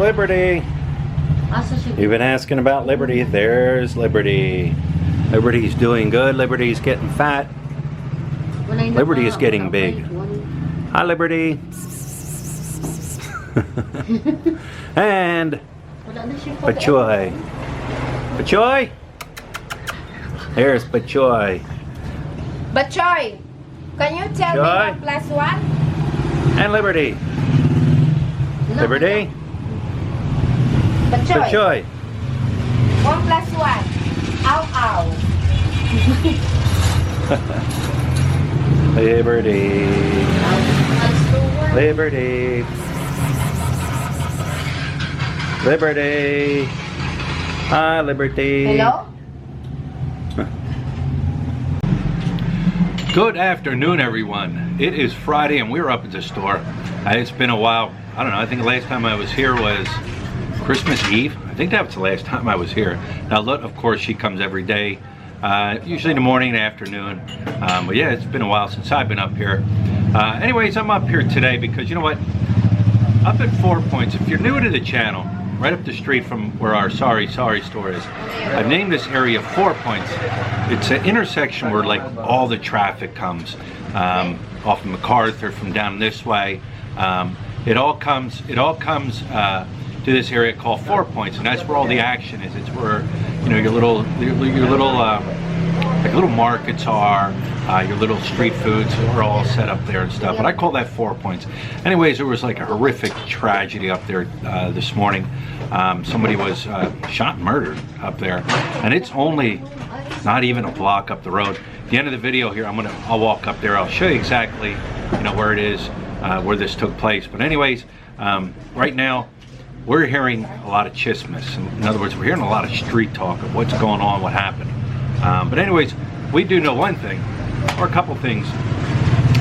Liberty. You've been asking about Liberty. There's Liberty. Liberty's doing good. Liberty's getting fat. Liberty is getting big. Hi, Liberty. And Pachoy. Pachoy? Here's Pachoy. Bachoy, can you tell me 1 plus 1? And Liberty. No, Liberty? Bachoy. Pachoy. 1 plus 1. Ow, ow. Liberty. Liberty. Liberty. Hi, Liberty. Hello? Good afternoon, everyone. It is Friday and we're up at the store. It's been a while. I don't know. I think the last time I was here was Christmas Eve. I think that was the last time I was here. Now, look, of course, she comes every day, usually in the morning and afternoon. But yeah, it's been a while since I've been up here. Anyways, I'm up here today because, you know what? Up at 4 Points, if you're new to the channel, right up the street from where our Sorry store is, I've named this area 4 Points. It's an intersection where like all the traffic comes off of MacArthur from down this way. It all comes to this area called 4 Points, and that's where all the action is. It's where, you know, your little markets are, your little street foods are all set up there and stuff. But I call that 4 Points. Anyways, there was like a horrific tragedy up there this morning. Somebody was shot and murdered up there, and it's only not even a block up the road. At the end of the video here, I'll walk up there. I'll show you exactly, you know, where it is, where this took place. But anyways, right now we're hearing a lot of chismis. In other words, we're hearing a lot of street talk of what's going on, what happened. But anyways, we do know one thing, or a couple things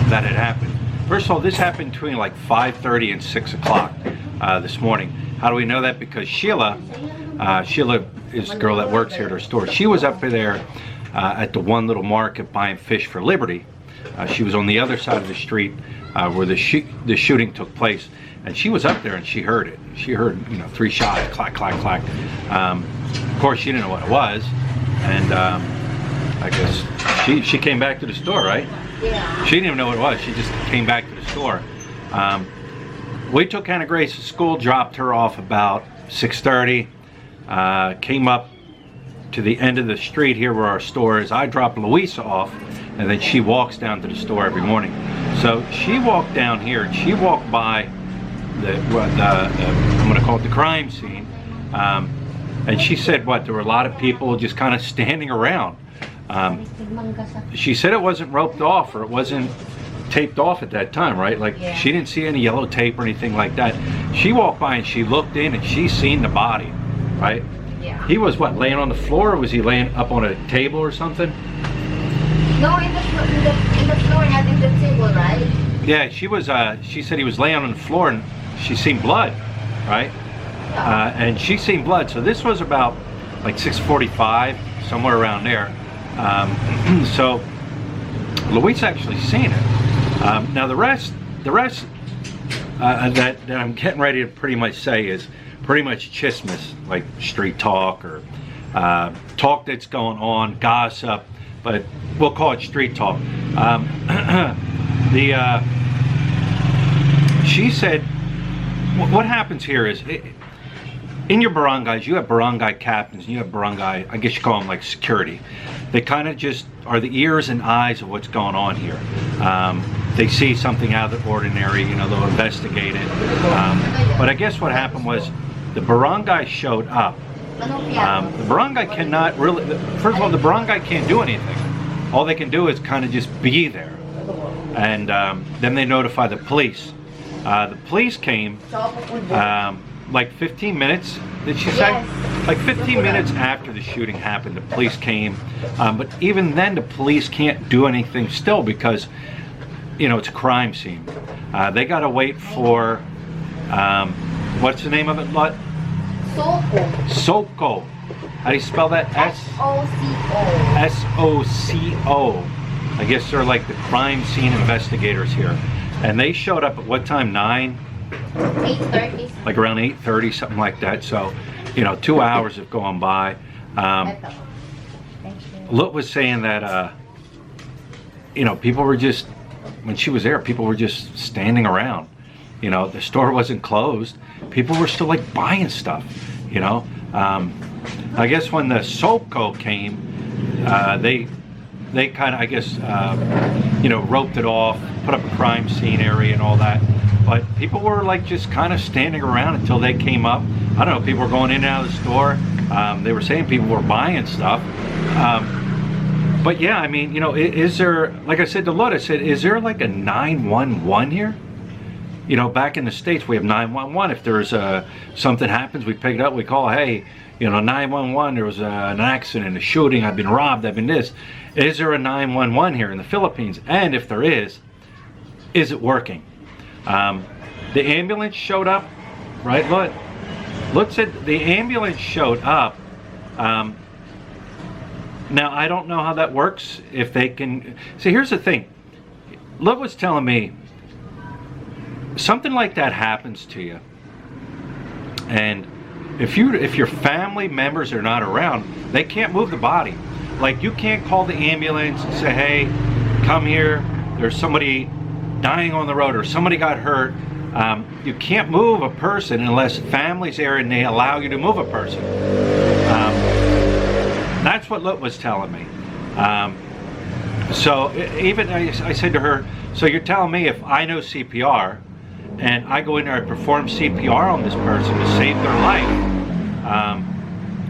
that had happened. First of all, this happened between like 5:30 and 6 o'clock this morning. How do we know that? Because Sheila is the girl that works here at our store. She was up there at the one little market buying fish for Liberty. She was on the other side of the street where the shooting took place, and she was up there and she heard it. She heard, you know, 3 shots, clack, clack, clack. Of course, she didn't know what it was, and I guess she came back to the store, right? Yeah. She didn't even know what it was. She just came back to the store. We took Hannah Grace to school, dropped her off about 6:30, came up to the end of the street here where our store is. I dropped Louisa off, and then she walks down to the store every morning. So she walked down here, and she walked by I'm going to call it the crime scene, and she said there were a lot of people just kind of standing around. She said it wasn't roped off, or it wasn't taped off at that time, right? Like, yeah. She didn't see any yellow tape or anything like that. She walked by and she looked in and she seen the body, right? Yeah. He was what, laying on the floor, or was he laying up on a table or something? No, in the floor, not in the table, right? Yeah, she said he was laying on the floor and she seen blood, right? Yeah. And she seen blood. So this was about like 6:45, somewhere around there. So Louise actually seen it. Now the rest that I'm getting ready to pretty much say is pretty much chismis, like street talk or talk that's going on, gossip, but we'll call it street talk. She said what happens here is, in your barangays, you have barangay captains, and you have barangay, I guess you call them like security. They kind of just are the ears and eyes of what's going on here. They see something out of the ordinary, you know, they'll investigate it. But I guess what happened was the barangay showed up. The barangay cannot really, first of all, the barangay can't do anything. All they can do is kind of just be there. And then they notify the police. The police came like 15 minutes, did she say? Yes. Like 15 minutes after the shooting happened, the police came. But even then, the police can't do anything still because, you know, it's a crime scene. They got to wait for, what's the name of it, Lut? Soko. Soko. How do you spell that? S-O-C-O. S-O-C-O. I guess they're like the crime scene investigators here. And they showed up at what time? 9? 8:30. like around 8:30, something like that. So, 2 hours have gone by. Thank you. Lut was saying that, people were just, when she was there, people were just standing around. The store wasn't closed. People were still like buying stuff, I guess when the SOCO came, they kind of, I guess, roped it off, put up a crime scene area and all that. But people were like just kind of standing around until they came up. I don't know, people were going in and out of the store. They were saying people were buying stuff. But yeah, I mean, is there, like I said to Lut, I said, is there like a 911 here? Back in the States, we have 911. If there's something happens, we pick it up, we call, hey, 911, there was an accident, a shooting, I've been robbed, I've been this. Is there a 911 here in the Philippines? And if there is it working? The ambulance showed up, right, Lut? Lut said the ambulance showed up. Now, I don't know how that works, if they can... See, here's the thing. Lut was telling me, something like that happens to you, and if your family members are not around, they can't move the body. Like, you can't call the ambulance and say, hey, come here, there's somebody dying on the road, or somebody got hurt. You can't move a person unless family's there and they allow you to move a person. That's what Lut was telling me. So even I said to her, so you're telling me if I know CPR and I go in there and perform CPR on this person to save their life,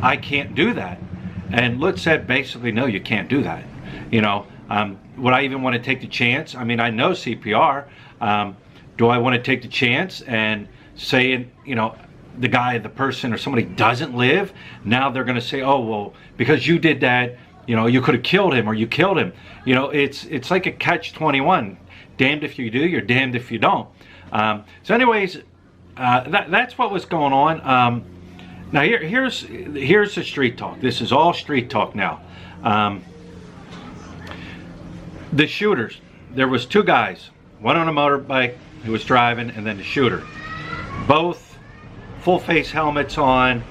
I can't do that? And Lut said basically, no, you can't do that. Would I even want to take the chance? I mean, I know CPR. Do I want to take the chance and say, the person or somebody doesn't live? Now they're going to say, oh, well, because you did that, you could have killed him, or you killed him. It's like a catch-21. Damned if you do, you're damned if you don't. So anyways, that's what was going on. Now here's the street talk. This is all street talk now. The shooters, there was two guys, one on a motorbike who was driving, and then the shooter. Both full face helmets on,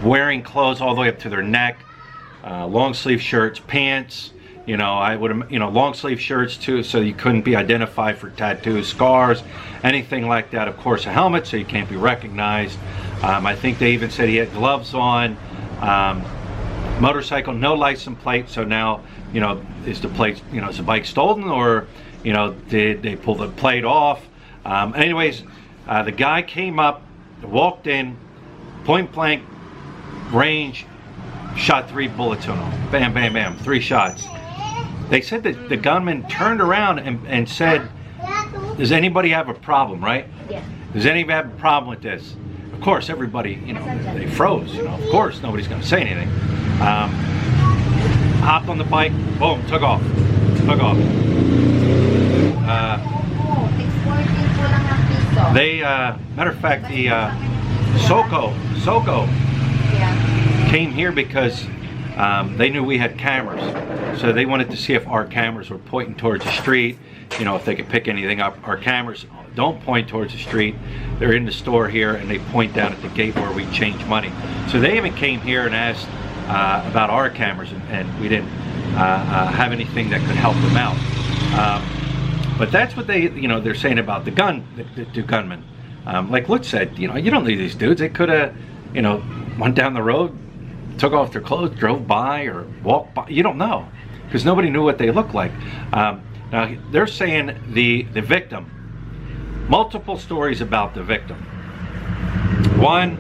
wearing clothes all the way up to their neck, long sleeve shirts, pants. I would, long sleeve shirts too, so you couldn't be identified for tattoos, scars, anything like that. Of course, a helmet, so you can't be recognized. I think they even said he had gloves on. Motorcycle, no license plate. So now, is the plate, is the bike stolen, or, did they pull the plate off? Anyways, the guy came up, walked in, point blank range, shot 3 bullets on him. Bam, bam, bam, 3 shots. They said that the gunman turned around and said, does anybody have a problem, right? Yeah. Does anybody have a problem with this? Of course, everybody, they froze, of course, nobody's going to say anything. Hopped on the bike, boom, took off. Matter of fact, the SOCO came here because they knew we had cameras. So they wanted to see if our cameras were pointing towards the street, if they could pick anything up. Our cameras don't point towards the street. They're in the store here, and they point down at the gate where we change money. So they even came here and asked about our cameras, and we didn't have anything that could help them out. But that's what they're saying about the gunmen. Like Lut said, you don't need these dudes. They could have, went down the road, took off their clothes, drove by, or walked by. You don't know, because nobody knew what they looked like. Now they're saying the victim. Multiple stories about the victim. One,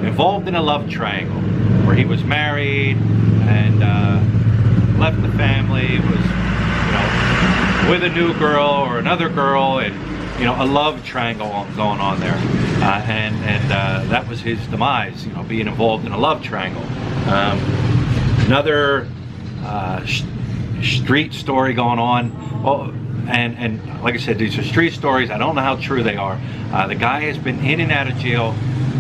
involved in a love triangle, where he was married and left the family, was with a new girl or another girl, and a love triangle going on there, and that was his demise, being involved in a love triangle. Another street story going on. Well, and like I said, these are street stories. I don't know how true they are. The guy has been in and out of jail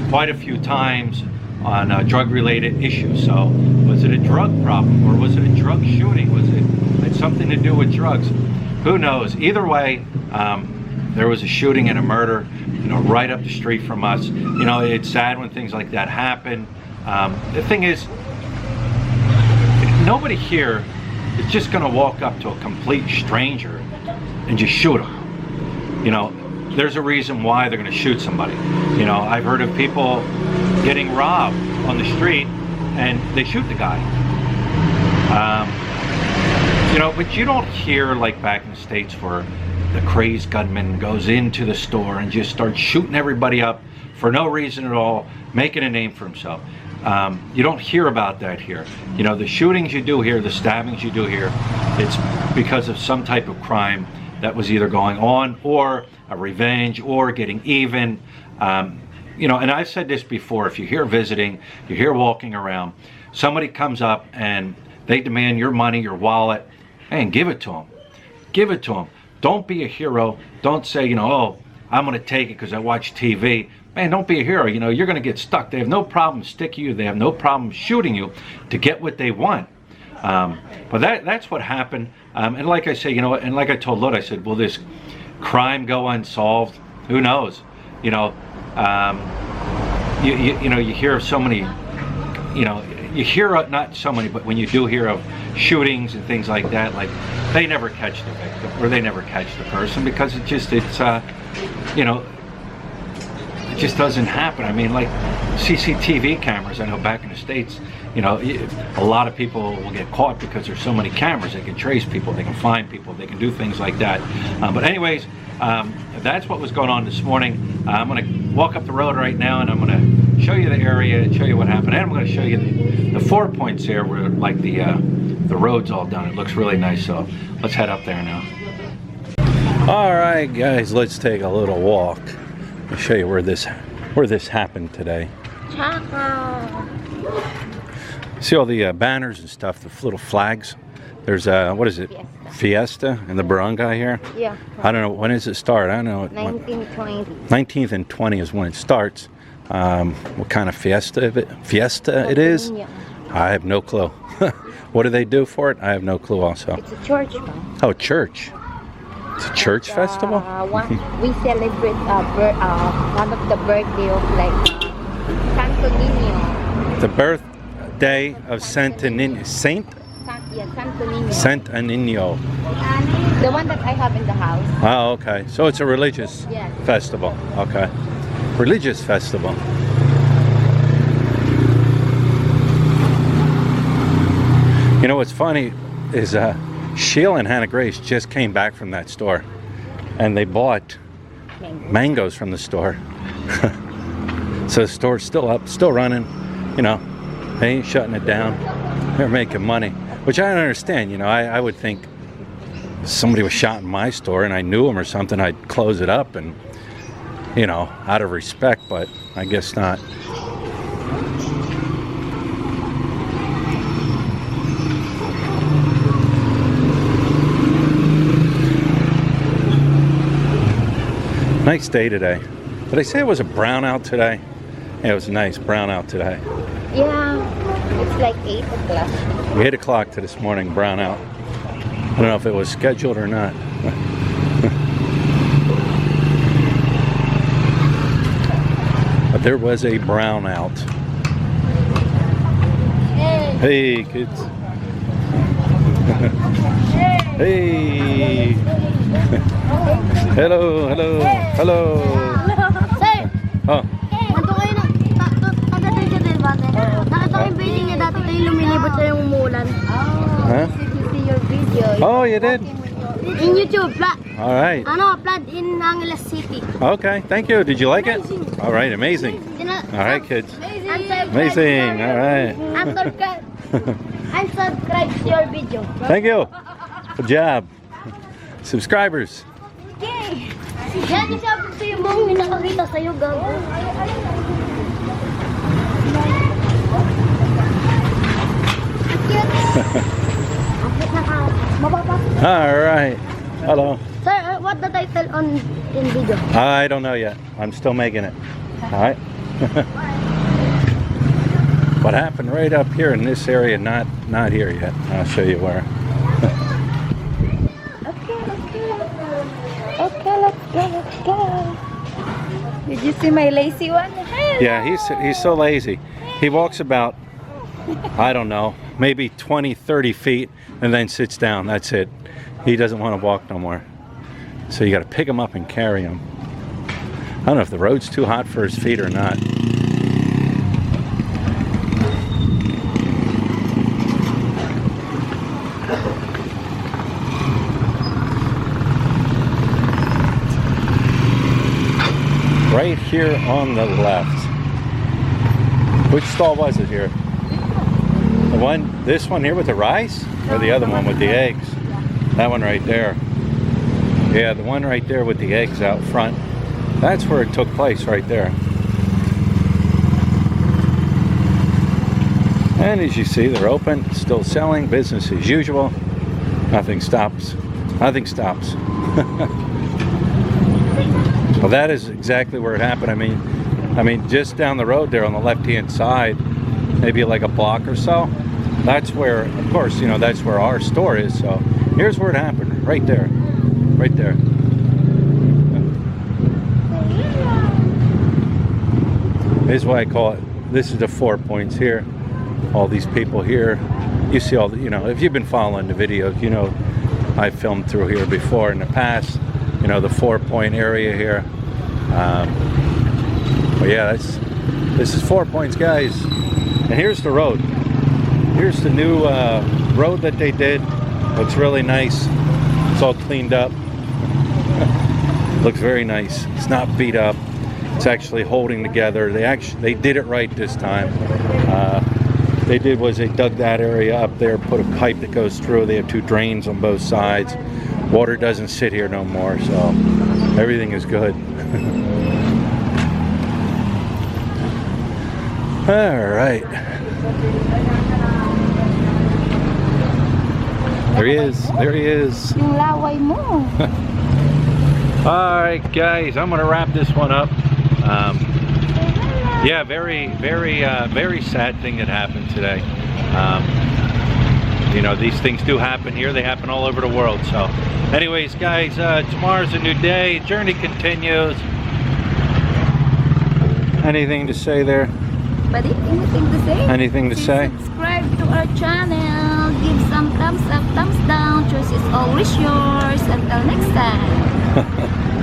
quite a few times on drug-related issues. So was it a drug problem, or was it a drug shooting? Was it had something to do with drugs? Who knows? Either way, there was a shooting and a murder, you know, right up the street from us. You know, it's sad when things like that happen. The thing is, nobody here is just going to walk up to a complete stranger and just shoot them. You know, there's a reason why they're going to shoot somebody. You know, I've heard of people getting robbed on the street and they shoot the guy. You know, but you don't hear like back in the States where the crazed gunman goes into the store and just starts shooting everybody up for no reason at all, making a name for himself. You don't hear about that here. You know, the shootings you do here, the stabbings you do here, it's because of some type of crime that was either going on, or a revenge, or getting even. You know, and I've said this before, if you're here visiting, you're here walking around, somebody comes up and they demand your money, your wallet, and give it to them. Give it to them. Don't be a hero. Don't say, you know, oh, I'm going to take it because I watch TV. Man, don't be a hero. You know, you're going to get stuck. They have no problem sticking you. They have no problem shooting you to get what they want. But that's what happened. And like I say, you know, and like I told Lud, I said, will this crime go unsolved? Who knows? You know, you know, you hear of so many, you know, you hear not so many, but when you do hear of shootings and things like that, like they never catch the victim or they never catch the person because it's you know, it just doesn't happen. I mean, like CCTV cameras, I know back in the States, you know, a lot of people will get caught because there's so many cameras. They can trace people, they can find people, they can do things like that. But anyways, that's what was going on this morning. I'm going to walk up the road right now and I'm going to show you the area and show you what happened. And I'm going to show you the 4 points there where like the road's all done. It looks really nice, so let's head up there now. All right, guys, let's take a little walk. I'll show you where this happened today. See all the banners and stuff, the little flags. There's what is it? Fiesta and the barangay here. Yeah. I don't know, when does it start? I don't know. 1920. 19th and 20 is when it starts. What kind of fiesta it is? I have no clue. What do they do for it? I have no clue also. It's a church. Man. Oh, church. It's a church festival? We celebrate one of the birthday of like Santo Niño. The birthday of Santo Niño. Santo Niño. Santo Niño. The one that I have in the house. Oh, okay. So it's a religious festival. Okay. Religious festival. You know what's funny is Sheila and Hannah Grace just came back from that store and they bought mangoes from the store. So the store's still up, still running. You know, they ain't shutting it down. They're making money, which I don't understand. You know, I would think if somebody was shot in my store and I knew them or something, I'd close it up and, you know, out of respect, but I guess not. Nice day today. Did I say it was a brownout today? Yeah, it was a nice brownout today. Yeah, it's like 8 o'clock. 8 o'clock to this morning, brownout. I don't know if it was scheduled or not. But there was a brownout. Hey, kids. Hey. Hello, hello, hello. Sir, Oh, nandun kayo na, taga-tayo ka din ba? Nakita ko yung building niya dati tayo lumilibot sa yung umulan. huh? See your video. Oh, you did? In YouTube, All right. flood in Angeles City. Okay, thank you. Did you like it? Amazing. All right, amazing. All right, kids. Amazing. All right. I'm subscribed to your video. Thank you. Good job. Subscribers. Okay. Yan yung sabi ko yung mga may nakakita sa'yo, gago. All right. Hello. Sir, what the title on in video? I don't know yet. I'm still making it. All right. What happened right up here in this area? Not here yet. I'll show you where. Okay, let's go. Did you see my lazy one? Yeah, he's so lazy. He walks about, I don't know, maybe 20, 30 feet and then sits down. That's it. He doesn't want to walk no more. So you got to pick him up and carry him. I don't know if the road's too hot for his feet or not. Right here on the left. Which stall was it here? The one, this one here with the rice? Or the other one with the eggs? That one right there. Yeah, the one right there with the eggs out front. That's where it took place, right there. And as you see, they're open, still selling, business as usual. Nothing stops. Nothing stops. Well, that is exactly where it happened. I mean, just down the road there on the left-hand side, maybe like a block or so. That's where, of course, you know, that's where our store is. So here's where it happened, right there, right there. This is why I call it. This is the 4 points here. All these people here. You see all the, you know, if you've been following the videos, you know, I filmed through here before in the past. You know, the 4 point area here. But yeah, this is 4 points, guys. And here's the road. Here's the new road that they did. Looks really nice. It's all cleaned up. Looks very nice. It's not beat up. It's actually holding together. They did it right this time. They did was they dug that area up there, put a pipe that goes through. They have 2 drains on both sides. Water doesn't sit here no more, so everything is good. All right. There he is. There he is. Yung laway mo. All right, guys. I'm gonna wrap this one up. Yeah, very sad thing that happened today. You know, these things do happen here. They happen all over the world. So, anyways, guys, tomorrow's a new day. Journey continues. Anything to say there? Buddy, anything to say? Anything to say? Subscribe to our channel. Give some thumbs up, thumbs down. Choice is always yours. Until next time.